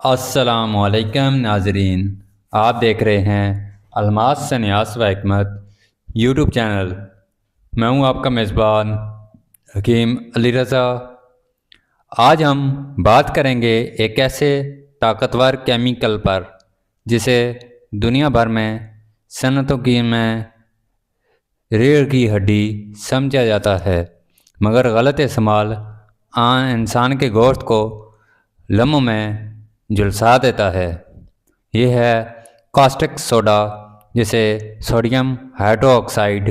السلام علیکم ناظرین، آپ دیکھ رہے ہیں الماس سے نیاز و حکمت یوٹیوب چینل۔ میں ہوں آپ کا میزبان حکیم علی رضا۔ آج ہم بات کریں گے ایک ایسے طاقتور کیمیکل پر جسے دنیا بھر میں صنعتوں کی میں ریڑھ کی ہڈی سمجھا جاتا ہے، مگر غلط استعمال انسان کے گوشت کو لمحوں میں جھلسا دیتا ہے۔ یہ ہے کاسٹک سوڈا، جسے سوڈیم ہائیڈرو آکسائڈ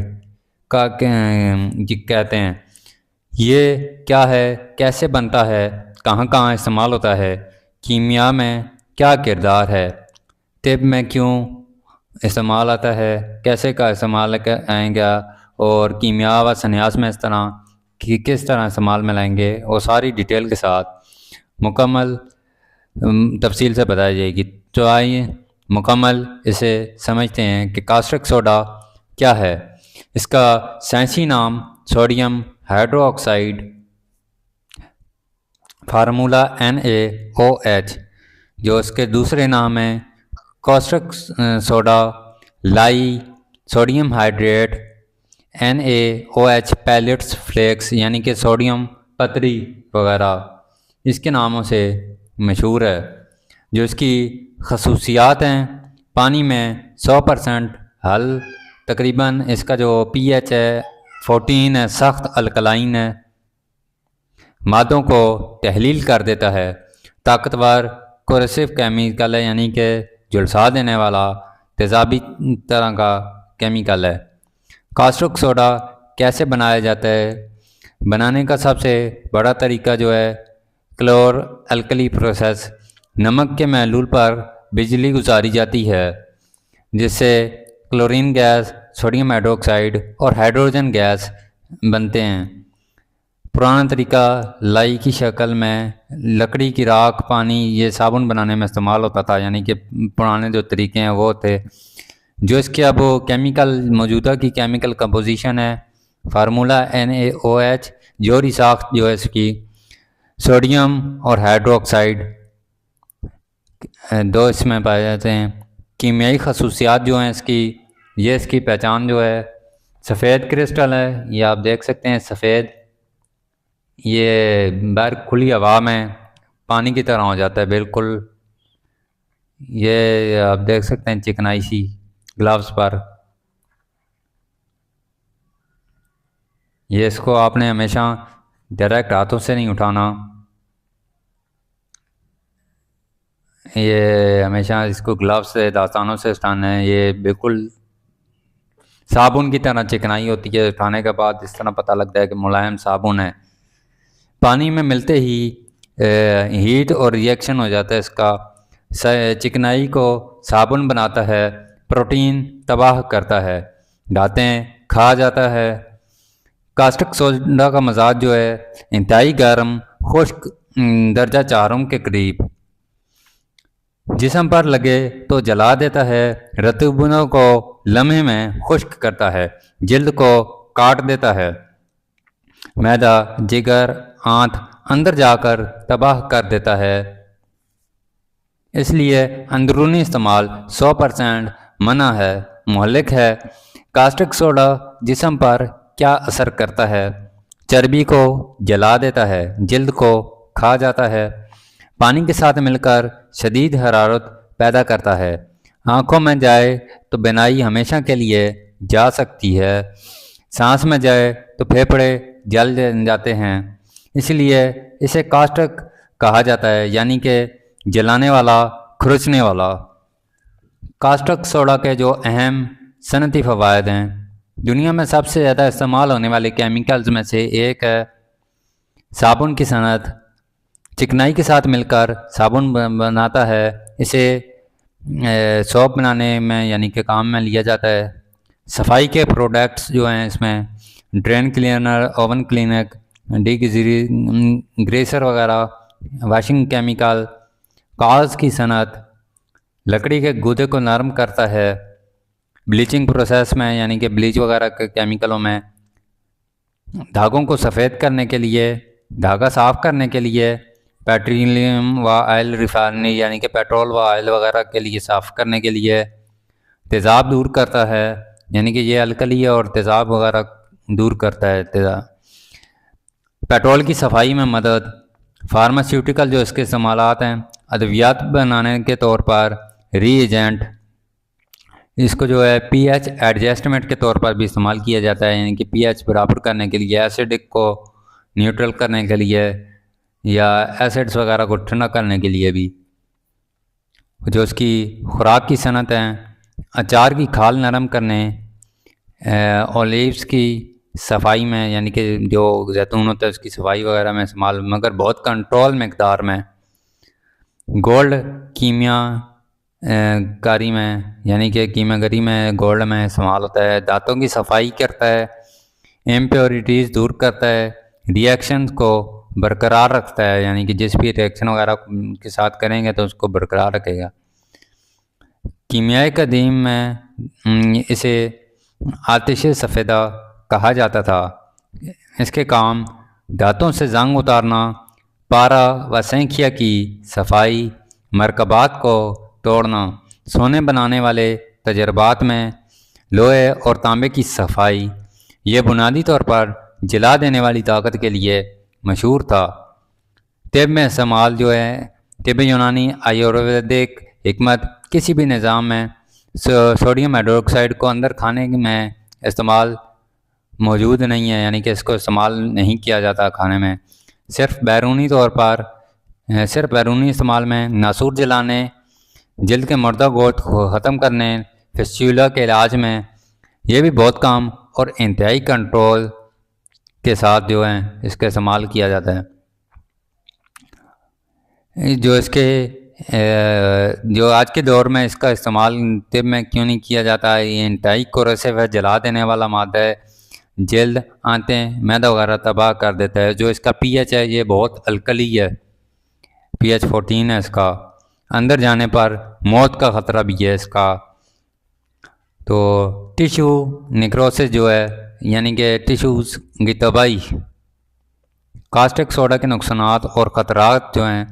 کا کہتے ہیں۔ یہ کیا ہے، کیسے بنتا ہے، کہاں کہاں استعمال ہوتا ہے، کیمیا میں کیا کردار ہے، طب میں کیوں استعمال آتا ہے، کیسے کا استعمال آئیں گا، اور کیمیا و سنیاس میں اس طرح کس طرح استعمال میں لائیں گے، وہ ساری ڈیٹیل کے ساتھ مکمل تفصیل سے بتائی جائے گی۔ تو آئیے مکمل اسے سمجھتے ہیں کہ کاسٹک سوڈا کیا ہے۔ اس کا سائنسی نام sodium hydro oxide, formula NaOH، جو اس کے دوسرے نام ہیں کاسٹک سوڈا لائی sodium hydrate, NaOH pellets flakes, یعنی کہ سوڈیم پتری وغیرہ اس کے ناموں سے مشہور ہے۔ جو اس کی خصوصیات ہیں، پانی میں 100% حل، تقریباً اس کا جو pH ہے 14 ہے، سخت الکلائن ہے، مادوں کو تحلیل کر دیتا ہے، طاقتور کورسیو کیمیکل ہے، یعنی کہ جھلسا دینے والا تیزابی طرح کا کیمیکل ہے۔ کاسٹک سوڈا کیسے بنایا جاتا ہے؟ بنانے کا سب سے بڑا طریقہ جو ہے کلور الکلی پروسیس۔ نمک کے محلول پر بجلی گزاری جاتی ہے، جس سے chlorine gas, sodium hydroxide اور ہائیڈروجن گیس بنتے ہیں۔ پرانا طریقہ لائی کی شکل میں لکڑی کی راکھ، پانی، یہ صابن بنانے میں استعمال ہوتا تھا، یعنی کہ پرانے جو طریقے ہیں وہ تھے۔ جو اس کے اب کیمیکل موجودہ کی کیمیکل کمپوزیشن ہے، فارمولہ NaOH، جوہری ساخت جو ہے اس کی سوڈیم اور ہائیڈرو آکسائڈ دو اس میں پائے جاتے ہیں۔ کیمیائی خصوصیات جو ہیں اس کی، یہ اس کی پہچان جو ہے سفید کرسٹل ہے، یہ آپ دیکھ سکتے ہیں سفید، یہ باہر کھلی ہوا میں پانی کی طرح ہو جاتا ہے بالکل۔ یہ آپ دیکھ سکتے ہیں چکنائی سی گلوز پر۔ یہ اس کو آپ نے ہمیشہ ڈائریکٹ ہاتھوں سے نہیں اٹھانا، یہ ہمیشہ اس کو گلوز سے، دستانوں سے اٹھانا ہے۔ یہ بالکل صابن کی طرح چکنائی ہوتی ہے، اٹھانے کے بعد اس طرح پتہ لگتا ہے کہ ملائم صابن ہے۔ پانی میں ملتے ہی ہیٹ اور ریئیکشن ہو جاتا ہے اس کا، چکنائی کو صابن بناتا ہے، پروٹین تباہ کرتا ہے، دھاتیں کھا جاتا ہے۔ کاسٹک سوڈا کا مزاج جو ہے انتہائی گرم، خشک، درجہ چارم کے قریب، جسم پر لگے تو جلا دیتا ہے، رطوبتوں کو لمحے میں خشک کرتا ہے، جلد کو کاٹ دیتا ہے، معدہ، جگر، آنت اندر جا کر تباہ کر دیتا ہے۔ اس لیے اندرونی استعمال 100% منع ہے، مہلک ہے۔ کاسٹک سوڈا جسم پر کیا اثر کرتا ہے؟ چربی کو جلا دیتا ہے، جلد کو کھا جاتا ہے، پانی کے ساتھ مل کر شدید حرارت پیدا کرتا ہے، آنکھوں میں جائے تو بینائی ہمیشہ کے لیے جا سکتی ہے، سانس میں جائے تو پھیپھڑے جل جاتے ہیں۔ اس لیے اسے کاسٹک کہا جاتا ہے، یعنی کہ جلانے والا، کھرچنے والا۔ کاسٹک سوڈا کے جو اہم صنعتی فوائد ہیں، دنیا میں سب سے زیادہ استعمال ہونے والے کیمیکلز میں سے ایک ہے صابن کی صنعت۔ چکنائی کے ساتھ مل کر صابن بناتا ہے، اسے سوپ بنانے میں یعنی کہ کام میں لیا جاتا ہے۔ صفائی کے پروڈکٹس جو ہیں اس میں drain cleaner, oven cleaner, degreaser وغیرہ، واشنگ کیمیکل۔ کاغذ کی صنعت لکڑی کے گودے کو نرم کرتا ہے، بلیچنگ پروسیس میں یعنی کہ بلیچ وغیرہ کے کیمیکلوں میں، دھاگوں کو سفید کرنے کے لیے، دھاگا صاف کرنے کے لیے، پیٹرولیم و آئل ریفائنری یعنی کہ پیٹرول و آئل وغیرہ کے لیے صاف کرنے کے لیے، تیزاب دور کرتا ہے یعنی کہ یہ الکلی اور تیزاب وغیرہ دور کرتا ہے تیزاب، پیٹرول کی صفائی میں مدد، فارماسیوٹیکل جو اس کے استعمالات ہیں، ادویات بنانے کے طور پر ری ایجنٹ، اس کو جو ہے پی ایچ ایڈجسٹمنٹ کے طور پر بھی استعمال کیا جاتا ہے یعنی کہ پی ایچ برابر کرنے کے لیے، ایسیڈک کو نیوٹرل کرنے کے لیے یا ایسڈس وغیرہ کو ٹھنڈا کرنے کے لیے بھی، جو اس کی خوراک کی صنعت ہیں، اچار کی کھال نرم کرنے، اولیوز کی صفائی میں یعنی کہ جو زیتون ہوتا ہے اس کی صفائی وغیرہ میں استعمال، مگر بہت کنٹرول مقدار میں، گولڈ کیمیا کاری میں یعنی کہ کیمیا گری میں گولڈ میں استعمال ہوتا ہے، دانتوں کی صفائی کرتا ہے، امپیورٹیز دور کرتا ہے، ری ایکشنز کو برقرار رکھتا ہے یعنی کہ جس بھی ریئیکشن وغیرہ کے ساتھ کریں گے تو اس کو برقرار رکھے گا۔ کیمیائی قدیم میں اسے آتش سفیدہ کہا جاتا تھا، اس کے کام دانتوں سے زنگ اتارنا، پارا و سینکھیا کی صفائی، مرکبات کو توڑنا، سونے بنانے والے تجربات میں لوہے اور تانبے کی صفائی، یہ بنیادی طور پر جلا دینے والی طاقت کے لیے مشہور تھا۔ طب میں استعمال جو ہے طب یونانی آیورویدک حکمت، کسی بھی نظام میں سوڈیم ہائیڈروکسائڈ کو اندر کھانے میں استعمال موجود نہیں ہے یعنی کہ اس کو استعمال نہیں کیا جاتا کھانے میں، صرف بیرونی استعمال میں، ناسور جلانے، جلد کے مردہ گوشت کو ختم کرنے، فسچولا کے علاج میں، یہ بھی بہت کام اور انتہائی کنٹرول کے ساتھ جو ہیں اس کا استعمال کیا جاتا ہے۔ جو اس کے جو آج کے دور میں اس کا استعمال طب میں کیوں نہیں کیا جاتا ہے، یہ انتہائی کوریسیو ہے، جلا دینے والا مادہ ہے، جلد، آنتیں، معدہ وغیرہ تباہ کر دیتا ہے۔ جو اس کا پی ایچ ہے یہ بہت الکلی ہے، پی ایچ 14 ہے اس کا، اندر جانے پر موت کا خطرہ بھی ہے اس کا۔ تو ٹیشو نیکروسس جو ہے یعنی کہ ٹیشوز کی تباہی، کاسٹک سوڈا کے نقصانات اور خطرات جو ہیں،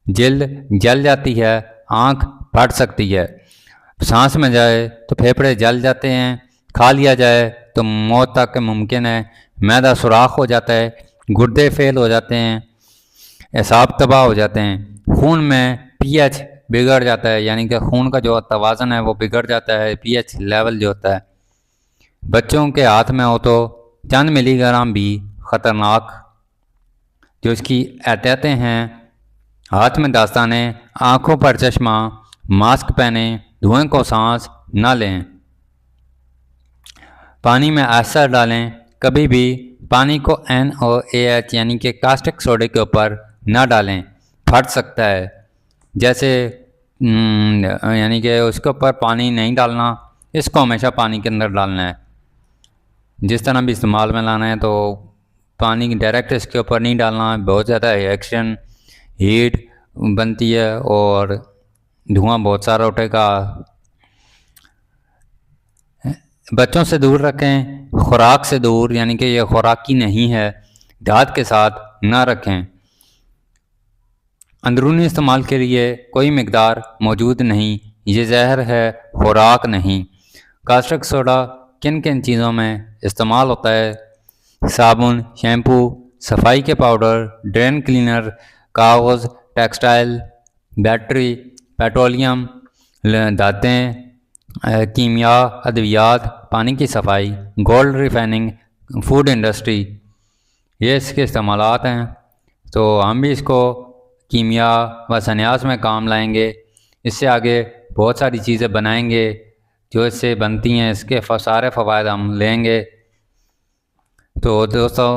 جلد جل جاتی ہے، آنکھ پھٹ سکتی ہے، سانس میں جائے تو پھیپھڑے جل جاتے ہیں، کھا لیا جائے تو موت تک ممکن ہے، معدہ سوراخ ہو جاتا ہے، گردے فیل ہو جاتے ہیں، اعصاب تباہ ہو جاتے ہیں، خون میں پی ایچ بگڑ جاتا ہے یعنی کہ خون کا جو توازن ہے وہ بگڑ جاتا ہے، پی ایچ لیول جو ہوتا ہے، بچوں کے ہاتھ میں ہو تو چند ملی گرام بھی خطرناک، جو اس کی احتیاطیں ہیں، ہاتھ میں دستانے، آنکھوں پر چشمہ، ماسک پہنیں، دھوئیں کو سانس نہ لیں، پانی میں ایسڈ ڈالیں، کبھی بھی پانی کو NaOH یعنی کہ کاسٹک سوڈے کے اوپر نہ ڈالیں، پھٹ سکتا ہے، جیسے یعنی کہ اس کے اوپر پانی نہیں ڈالنا، اس کو ہمیشہ پانی کے اندر ڈالنا ہے، جس طرح بھی استعمال میں لانا ہے تو پانی ڈائریکٹ اس کے اوپر نہیں ڈالنا، بہت زیادہ ریئیکشن ہیٹ بنتی ہے اور دھواں بہت سارا اٹھے گا۔ بچوں سے دور رکھیں، خوراک سے دور یعنی کہ یہ خوراکی نہیں ہے، دانت کے ساتھ نہ رکھیں، اندرونی استعمال کے لیے کوئی مقدار موجود نہیں، یہ زہر ہے، خوراک نہیں۔ کاسٹک سوڈا کن کن چیزوں میں استعمال ہوتا ہے؟ صابن، شیمپو، صفائی کے پاؤڈر، ڈرین کلینر، کاغذ، ٹیکسٹائل، بیٹری، پیٹرولیم، دانتیں، کیمیا، ادویات، پانی کی صفائی، گولڈ ریفائننگ، فوڈ انڈسٹری، یہ اس کے استعمالات ہیں۔ تو ہم بھی اس کو کیمیا و صنعت میں کام لائیں گے، اس سے آگے بہت ساری چیزیں بنائیں گے جو اس سے بنتی ہیں، اس کے سارے فوائد ہم لیں گے۔ تو دوستو،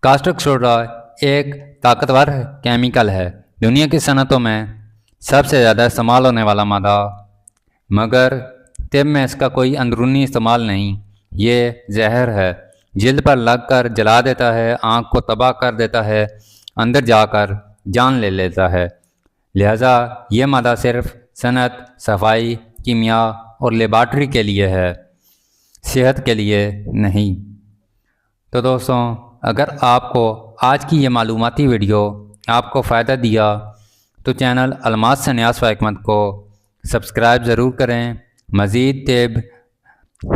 کاسٹک سوڈا ایک طاقتور کیمیکل ہے، دنیا کی صنعتوں میں سب سے زیادہ استعمال ہونے والا مادہ، مگر طب میں اس کا کوئی اندرونی استعمال نہیں، یہ زہر ہے، جلد پر لگ کر جلا دیتا ہے، آنکھ کو تباہ کر دیتا ہے، اندر جا کر جان لے لیتا ہے، لہذا یہ مادہ صرف صنعت، صفائی، کیمیا اور لیبارٹری کے لیے ہے، صحت کے لیے نہیں۔ تو دوستوں، اگر آپ کو آج کی یہ معلوماتی ویڈیو آپ کو فائدہ دیا تو چینل الماس سنیاس و حکمت کو سبسکرائب ضرور کریں۔ مزید طب،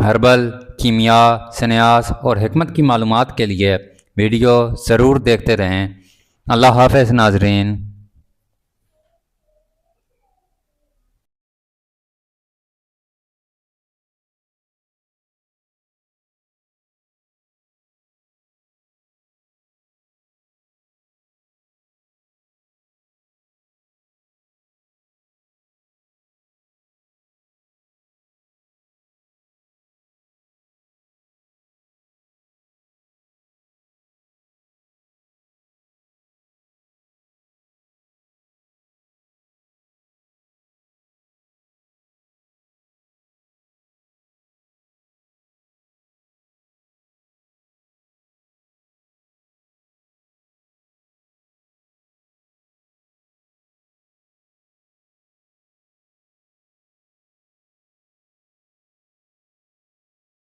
ہربل، کیمیا، سنیاس اور حکمت کی معلومات کے لیے ویڈیو ضرور دیکھتے رہیں۔ اللہ حافظ ناظرین۔